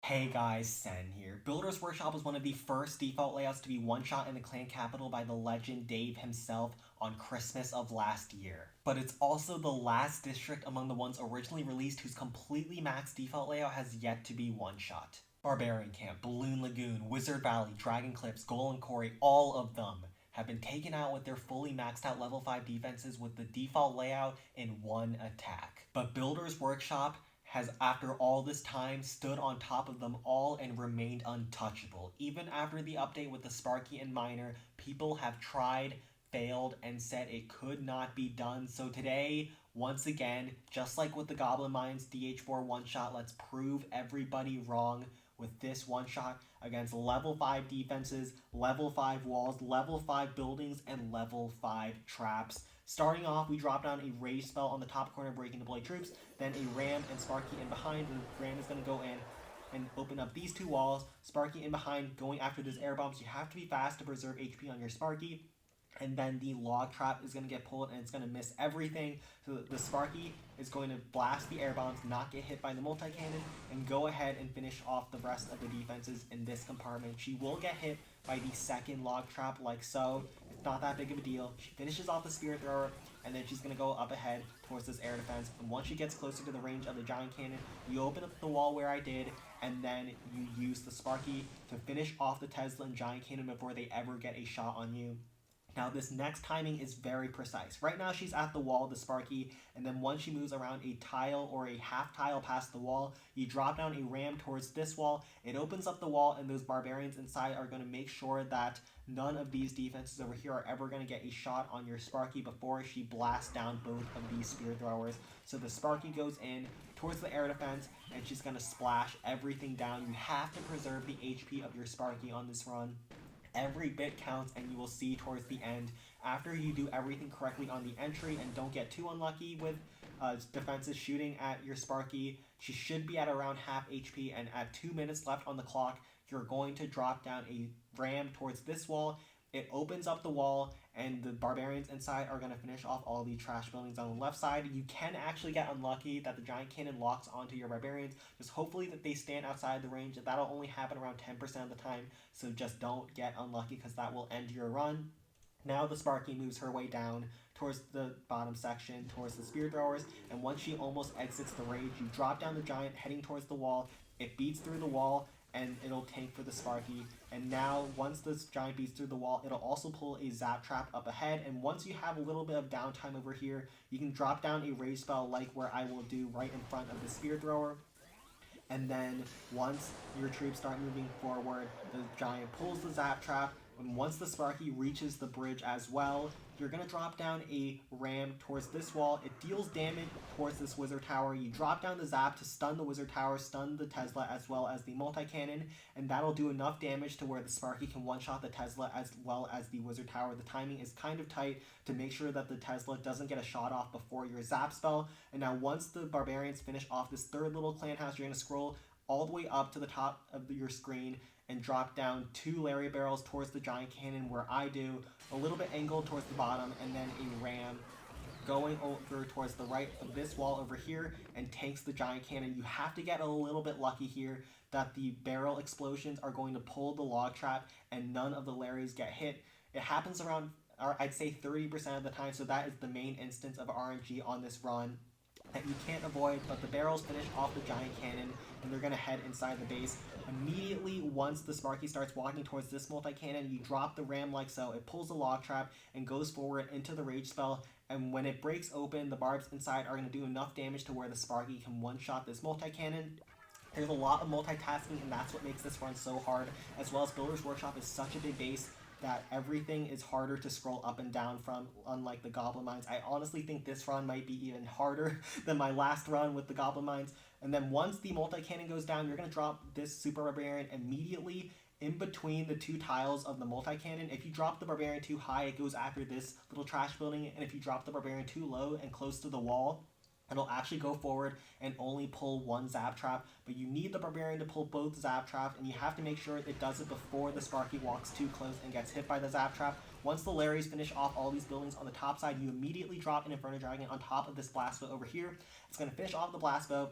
Hey guys, Sen here. Builder's Workshop was one of the first default layouts to be one-shot in the clan capital by the legend Dave himself on Christmas of last year. But it's also the last district among the ones originally released whose completely maxed default layout has yet to be one-shot. Barbarian Camp, Balloon Lagoon, Wizard Valley, Dragon Cliffs, Golem Quarry, all of them have been taken out with their fully maxed out level 5 defenses with the default layout in one attack. But Builder's Workshop has, after all this time, stood on top of them all and remained untouchable. Even after the update with the Sparky and Miner, people have tried, failed, and said it could not be done. So today, once again, just like with the Goblin Mines DH4 one-shot, let's prove everybody wrong with this one-shot against level 5 defenses, level 5 walls, level 5 buildings, and level 5 traps. Starting off, we drop down a rage spell on the top corner, breaking deploy troops, then a ram and Sparky in behind. The ram is going to go in and open up these two walls. Sparky in behind, going after this air bomb, so you have to be fast to preserve HP on your Sparky. And then the log trap is going to get pulled and it's going to miss everything. So the Sparky is going to blast the air bombs, not get hit by the multi-cannon, and go ahead and finish off the rest of the defenses in this compartment. She will get hit by the second log trap like so. It's not that big of a deal. She finishes off the spear thrower, and then she's going to go up ahead towards this air defense. And once she gets closer to the range of the giant cannon, you open up the wall where I did, and then you use the Sparky to finish off the Tesla and giant cannon before they ever get a shot on you. Now this next timing is very precise. Right now she's at the wall, the Sparky, and then once she moves around a tile or a half tile past the wall, you drop down a ram towards this wall. It opens up the wall and those barbarians inside are going to make sure that none of these defenses over here are ever going to get a shot on your Sparky before she blasts down both of these spear throwers. So the Sparky goes in towards the air defense and she's going to splash everything down. You have to preserve the HP of your Sparky on this run. Every bit counts, and you will see towards the end, after you do everything correctly on the entry and don't get too unlucky with defenses shooting at your Sparky, she should be at around half HP, and at 2 minutes left on the clock, you're going to drop down a ram towards this wall. It opens up the wall, and the barbarians inside are going to finish off all the trash buildings on the left side. You can actually get unlucky that the giant cannon locks onto your barbarians. Just hopefully that they stand outside the range. That'll only happen around 10% of the time, so just don't get unlucky because that will end your run. Now the Sparky moves her way down towards the bottom section, towards the spear throwers, and once she almost exits the rage, you drop down the giant heading towards the wall. It beats through the wall, and it'll tank for the Sparky. And now, once this giant beats through the wall, it'll also pull a zap trap up ahead. And once you have a little bit of downtime over here, you can drop down a rage spell like where I will do right in front of the spear thrower. And then once your troops start moving forward, the giant pulls the zap trap. And once the Sparky reaches the bridge as well, you're going to drop down a ram towards this wall. It deals damage towards this wizard tower. You drop down the zap to stun the wizard tower, stun the Tesla as well as the multi-cannon, and that'll do enough damage to where the Sparky can one-shot the Tesla as well as the wizard tower. The timing is kind of tight to make sure that the Tesla doesn't get a shot off before your zap spell. And now once the barbarians finish off this third little clan house, you're going to scroll all the way up to the top of your screen and drop down 2 Larry barrels towards the giant cannon where I do, a little bit angled towards the bottom, and then a ram going over towards the right of this wall over here and tanks the giant cannon. You have to get a little bit lucky here that the barrel explosions are going to pull the log trap and none of the Larrys get hit. It happens around, I'd say 30% of the time, so that is the main instance of RNG on this run that you can't avoid, but the barrels finish off the giant cannon and they're going to head inside the base. Immediately once the Sparky starts walking towards this multi-cannon, you drop the ram like so. It pulls the log trap and goes forward into the rage spell, and when it breaks open, the barbs inside are going to do enough damage to where the Sparky can one-shot this multi-cannon. There's a lot of multitasking, and that's what makes this run so hard, as well as Builder's Workshop is such a big base that everything is harder to scroll up and down from, unlike the Goblin Mines. I honestly think this run might be even harder than my last run with the Goblin Mines. And then once the multi-cannon goes down, you're going to drop this Super Barbarian immediately in between the 2 tiles of the multi-cannon. If you drop the Barbarian too high, it goes after this little trash building, and if you drop the Barbarian too low and close to the wall, it'll actually go forward and only pull 1 zap trap, but you need the Barbarian to pull both zap traps, and you have to make sure it does it before the Sparky walks too close and gets hit by the zap trap. Once the Larrys finish off all these buildings on the top side, you immediately drop an Inferno Dragon on top of this blast bow over here. It's going to finish off the blast bow,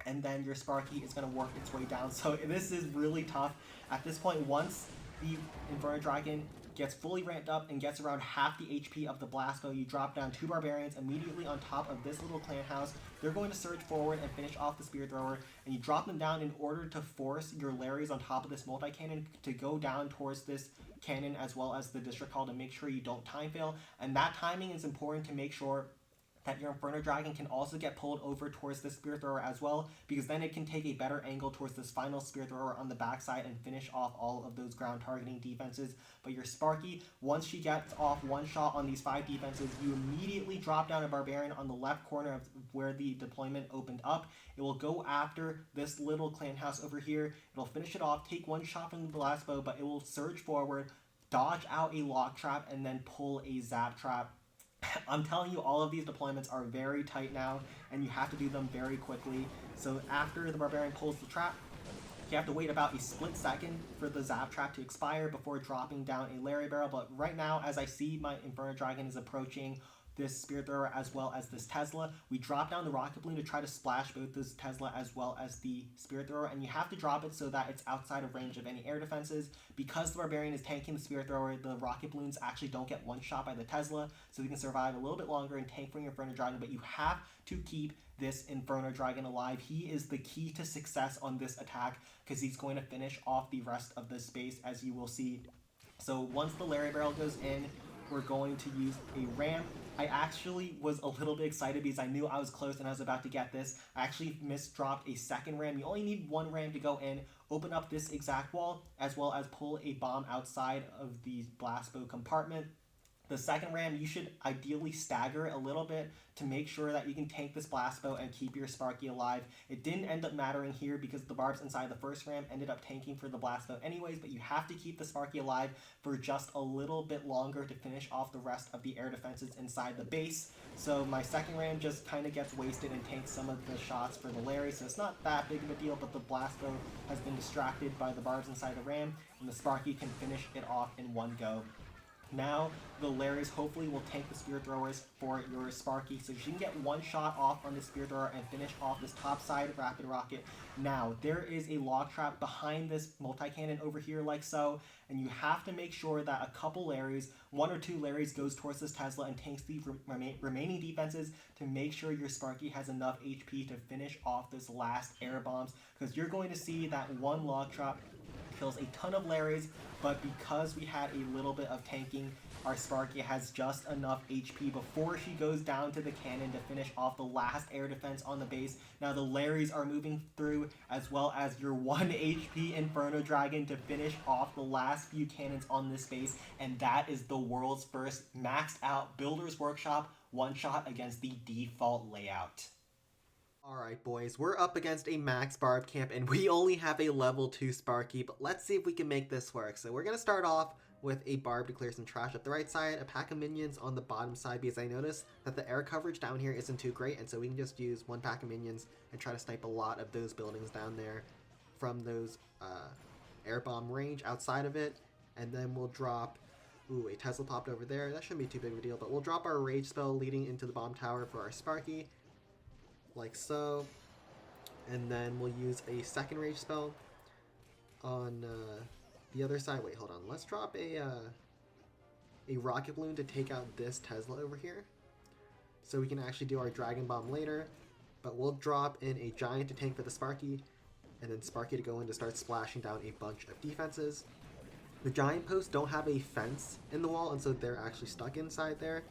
and then your Sparky is going to work its way down. So this is really tough. At this point, once the Inferno Dragon gets fully ramped up and gets around half the HP of the Blast Bow, you drop down 2 Barbarians immediately on top of this little clan house. They're going to surge forward and finish off the Spear Thrower, and you drop them down in order to force your Larrys on top of this multi-cannon to go down towards this cannon as well as the District Hall to make sure you don't time fail. And that timing is important to make sure that your Inferno Dragon can also get pulled over towards the Spear Thrower as well, because then it can take a better angle towards this final Spear Thrower on the backside and finish off all of those ground targeting defenses. But your Sparky, once she gets off one shot on these 5 defenses, you immediately drop down a Barbarian on the left corner of where the deployment opened up. It will go after this little clan house over here. It'll finish it off, take one shot from the Blast Bow, but it will surge forward, dodge out a Lock Trap, and then pull a Zap Trap. I'm telling you, all of these deployments are very tight now, and you have to do them very quickly. So after the Barbarian pulls the trap, you have to wait about a split second for the Zap Trap to expire before dropping down a Larry Barrel. But right now, as I see my Inferno Dragon is approaching this Spear Thrower as well as this Tesla, we drop down the Rocket Balloon to try to splash both this Tesla as well as the Spear Thrower, and you have to drop it so that it's outside of range of any air defenses. Because the Barbarian is tanking the Spear Thrower, the Rocket Balloons actually don't get one shot by the Tesla, so they can survive a little bit longer and tank for your Inferno Dragon, but you have to keep this Inferno Dragon alive. He is the key to success on this attack because he's going to finish off the rest of the space, as you will see. So once the Larry Barrel goes in, we're going to use a ram. I actually was a little bit excited because I knew I was close and I was about to get this. I actually misdropped a second ram. You only need 1 ram to go in, open up this exact wall, as well as pull a bomb outside of the Blast Bow compartment. The second ram, you should ideally stagger a little bit to make sure that you can tank this Blast Bow and keep your Sparky alive. It didn't end up mattering here because the barbs inside the first ram ended up tanking for the Blast Bow anyways, but you have to keep the Sparky alive for just a little bit longer to finish off the rest of the air defenses inside the base. So my second ram just kind of gets wasted and tanks some of the shots for the Larry, so it's not that big of a deal, but the Blast Bow has been distracted by the barbs inside the ram, and the Sparky can finish it off in one go. Now, the Larrys hopefully will tank the Spear Throwers for your Sparky, so you can get one shot off on the Spear Thrower and finish off this top side Rapid Rocket. Now, there is a Lock Trap behind this multi-cannon over here like so, and you have to make sure that a couple Larrys, 1 or 2 Larrys, goes towards this Tesla and tanks the remaining defenses to make sure your Sparky has enough HP to finish off this last air bombs, because you're going to see that one Lock Trap kills a ton of Larrys, but because we had a little bit of tanking, our Sparky has just enough HP before she goes down to the cannon to finish off the last air defense on the base. Now the Larrys are moving through, as well as your 1 HP Inferno Dragon to finish off the last few cannons on this base, and that is the world's first maxed out Builder's Workshop one-shot against the default layout. Alright boys, we're up against a max barb camp and we only have a level 2 Sparky, but let's see if we can make this work. So we're going to start off with a barb to clear some trash up the right side, a pack of minions on the bottom side, because I noticed that the air coverage down here isn't too great, and so we can just use 1 pack of minions and try to snipe a lot of those buildings down there from those air bomb range outside of it. And then we'll drop, ooh, a Tesla popped over there, that shouldn't be too big of a deal, but we'll drop our rage spell leading into the bomb tower for our Sparky, like so, and then we'll use a second rage spell on the other side. Wait, hold on. Let's drop a rocket balloon to take out this Tesla over here, so we can actually do our dragon bomb later. But we'll drop in a giant to tank for the Sparky, and then Sparky to go in to start splashing down a bunch of defenses. The giant posts don't have a fence in the wall, and so they're actually stuck inside there.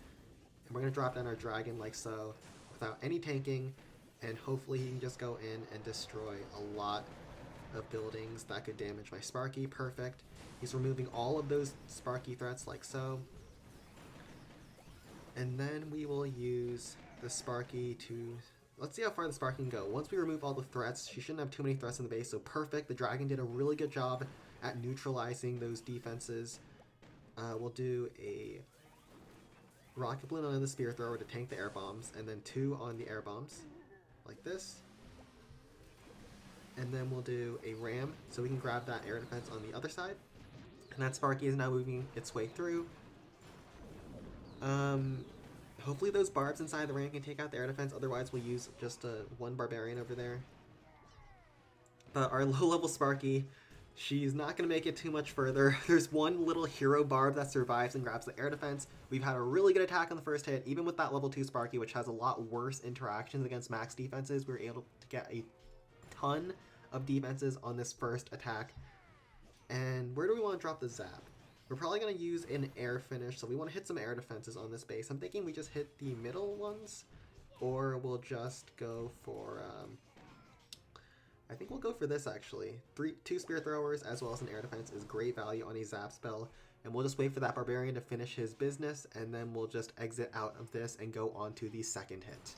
And we're gonna drop down our dragon like so, without any tanking. And hopefully he can just go in and destroy a lot of buildings that could damage my Sparky. Perfect. He's removing all of those Sparky threats like so. And then we will use the Sparky to... Let's see how far the Sparky can go. Once we remove all the threats, she shouldn't have too many threats in the base, so perfect. The dragon did a really good job at neutralizing those defenses. We'll do a rocket balloon on the Spear Thrower to tank the air bombs, and then 2 on the air bombs. Like this, and then we'll do a ram so we can grab that air defense on the other side, and that Sparky is now moving its way through. Hopefully those barbs inside the ram can take out the air defense, otherwise we'll use just 1 barbarian over there But our low-level Sparky, she's not going to make it too much further. There's one little hero barb that survives and grabs the air defense. We've had a really good attack on the first hit. Even with that level 2 Sparky, which has a lot worse interactions against max defenses, we were able to get a ton of defenses on this first attack. And where do we want to drop the zap? We're probably going to use an air finish, so we want to hit some air defenses on this base. I'm thinking we just hit the middle ones, or we'll just go for... I think we'll go for this actually. 2 spear throwers as well as an air defense is great value on a zap spell. And we'll just wait for that barbarian to finish his business, and then we'll just exit out of this and go on to the second hit.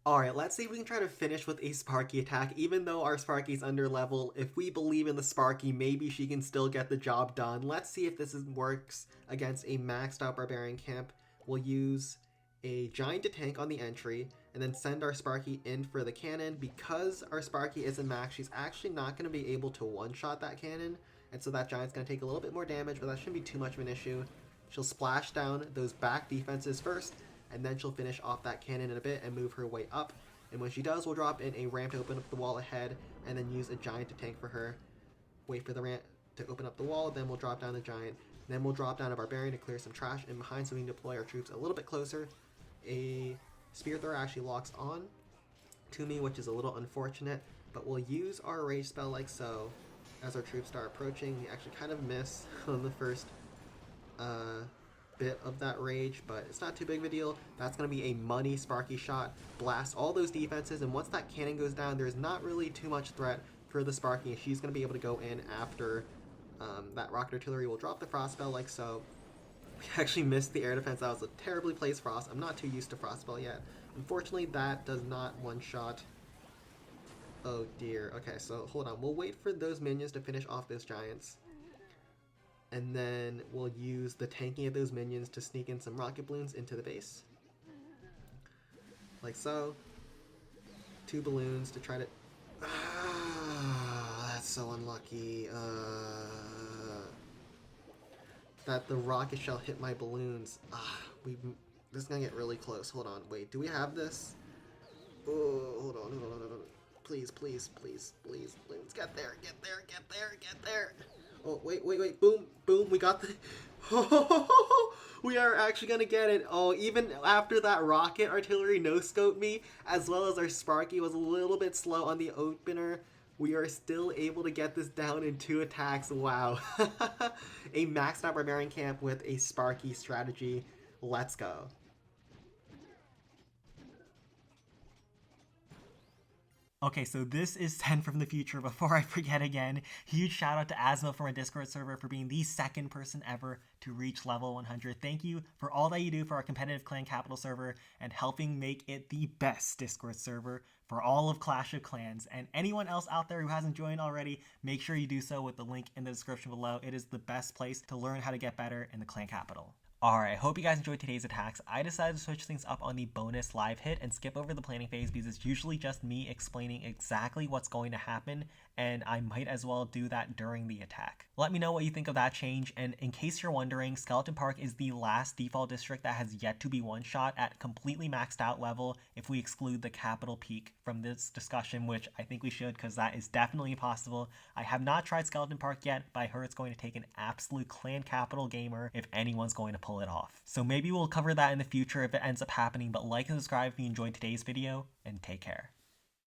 Alright, let's see if we can try to finish with a Sparky attack. Even though our Sparky's under level, if we believe in the Sparky, maybe she can still get the job done. Let's see if this works against a maxed out barbarian camp. We'll use a giant to tank on the entry, and then send our Sparky in for the cannon. Because our Sparky isn't max, she's actually not going to be able to one-shot that cannon, and so that giant's going to take a little bit more damage, but that shouldn't be too much of an issue. She'll splash down those back defenses first, and then she'll finish off that cannon in a bit and move her way up. And when she does, we'll drop in a ramp to open up the wall ahead, and then use a giant to tank for her. Wait for the ramp to open up the wall, then we'll drop down the giant. Then we'll drop down a barbarian to clear some trash in behind so we can deploy our troops a little bit closer. A spear thrower actually locks on to me, which is a little unfortunate, but we'll use our rage spell like so. As our troops start approaching, we actually kind of miss on the first bit of that rage, but it's not too big of a deal. That's going to be a money Sparky shot, blast all those defenses, and once that cannon goes down, there's not really too much threat for the Sparky. She's going to be able to go in after that rocket artillery. Will drop the frost spell like so. We actually missed the air defense. That was a terribly placed frost. I'm not too used to frost spell yet. Unfortunately, that does not one-shot. Oh dear. Okay, so hold on. We'll wait for those minions to finish off those giants. And then we'll use the tanking of those minions to sneak in some rocket balloons into the base. Like so. 2 balloons to try to... that's so unlucky. That the rocket shell hit my balloons. This is gonna get really close. Hold on, wait, do we have this? Oh, hold on. Please, please, please, please, balloons, get there, get there, get there, get there. Oh, wait, boom, boom, we got the... We are actually gonna get it. Oh, even after that rocket artillery no-scoped me, as well as our Sparky was a little bit slow on the opener, we are still able to get this down in 2 attacks. Wow. A maxed out barbarian camp with a Sparky strategy. Let's go. Okay, so this is 10 from the future. Before I forget again, huge shout out to Asmo from our Discord server for being the 2nd person ever to reach level 100. Thank you for all that you do for our competitive clan capital server and helping make it the best Discord server for all of Clash of Clans. And anyone else out there who hasn't joined already, make sure you do so with the link in the description below. It is the best place to learn how to get better in the clan capital. Alright, hope you guys enjoyed today's attacks. I decided to switch things up on the bonus live hit and skip over the planning phase because it's usually just me explaining exactly what's going to happen, and I might as well do that during the attack. Let me know what you think of that change, and in case you're wondering, Skeleton Park is the last default district that has yet to be one-shot at completely maxed out level if we exclude the capital peak from this discussion, which I think we should because that is definitely possible. I have not tried Skeleton Park yet, but I heard it's going to take an absolute clan capital gamer if anyone's going to pull it off. So maybe we'll cover that in the future if it ends up happening, but like and subscribe if you enjoyed today's video, and take care.